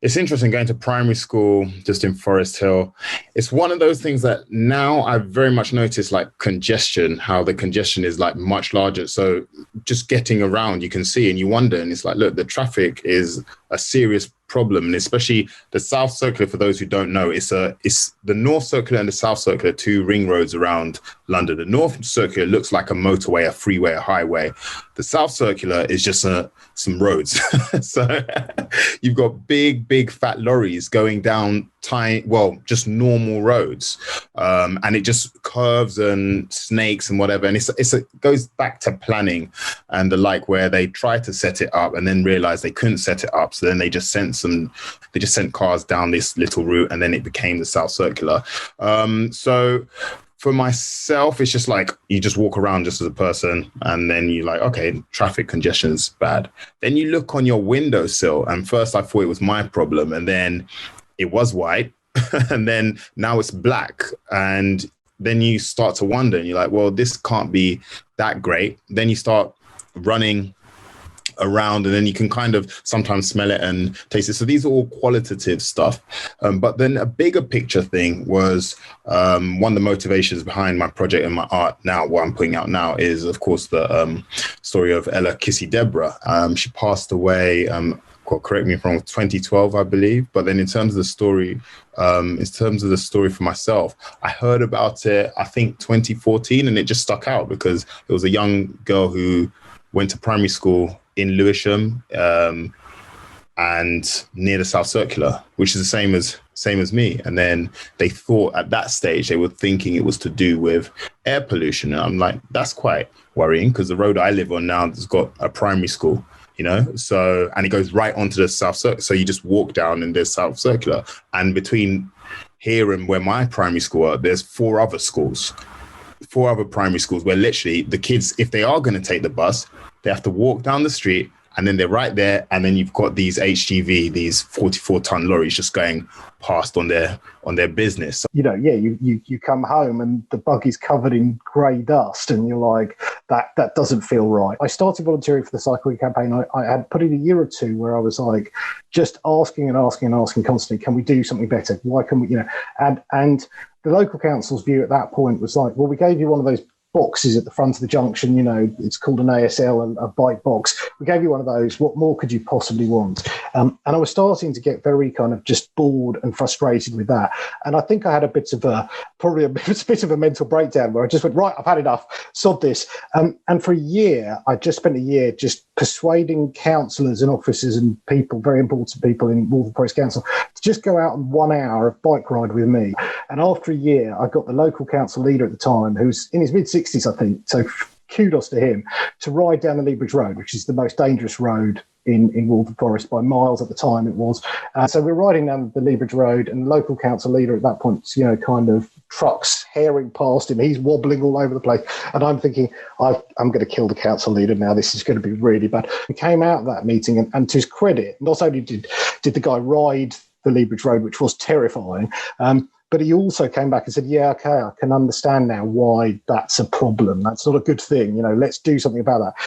It's interesting going to primary school just in Forest Hill. It's one of those things that now I've very much noticed, like congestion, how the congestion is like much larger. So just getting around, you can see and you wonder, and it's like, look, the traffic is a serious problem, and especially the South Circular. For those who don't know, it's the North Circular and the South Circular, two ring roads around London. The North Circular looks like a motorway, a freeway, a highway. The South Circular is just some roads. So you've got big fat lorries going down just normal roads, and it just curves and snakes and whatever. And it goes back to planning and the like, where they tried to set it up and then realized they couldn't set it up. So then they just sent cars down this little route, and then it became the South Circular. So for myself, it's just like you just walk around just as a person, and then you're like, okay, traffic congestion is bad. Then you look on your windowsill, and first I thought it was my problem, and then it was white, and then now it's black, and then you start to wonder, and you're like, well, this can't be that great. Then you start running around, and then you can kind of sometimes smell it and taste it. So these are all qualitative stuff. But then a bigger picture thing was one of the motivations behind my project and my art now, what I'm putting out now, is, of course, the story of Ella Kissy Deborah. She passed away, correct me if I'm wrong, 2012, I believe. But then in terms of the story, for myself, I heard about it, I think 2014, and it just stuck out because it was a young girl who went to primary school in Lewisham, and near the South Circular, which is the same as me. And then they thought at that stage, they were thinking it was to do with air pollution. And I'm like, that's quite worrying, because the road I live on now has got a primary school, so, and it goes right onto the South Circular. So you just walk down and there's South Circular. And between here and where my primary school are, there's four other primary schools where literally the kids, if they are going to take the bus, they have to walk down the street, and then they're right there. And then you've got these HGV, these 44-ton lorries just going past on their business. You come home and the buggy's covered in grey dust, and you're like, that doesn't feel right. I started volunteering for the Cycle Week campaign. I had put in a year or two where I was like, just asking constantly, can we do something better? Why can we, and the local council's view at that point was like, well, we gave you one of those boxes at the front of the junction, it's called an ASL, a bike box. We gave you one of those. What more could you possibly want? And I was starting to get very kind of just bored and frustrated with that. And I think I had a bit of a mental breakdown where I just went, right, I've had enough, sod this. And for a year, I just spent a year just persuading councillors and officers and people, very important people in Waltham Forest Council, to just go out on 1 hour of bike ride with me. And after a year, I got the local council leader at the time, who's in his mid-60s, I think, so kudos to him, to ride down the Lea Bridge Road, which is the most dangerous road in Waltham Forest by miles at the time it was. So we're riding down the Lea Bridge Road, and the local council leader at that point, kind of trucks herring past him. He's wobbling all over the place. And I'm thinking, I'm going to kill the council leader now. This is going to be really bad. We came out of that meeting, and to his credit, not only did the guy ride the Lea Bridge Road, which was terrifying, but he also came back and said, yeah, okay, I can understand now why that's a problem. That's not a good thing. Let's do something about that.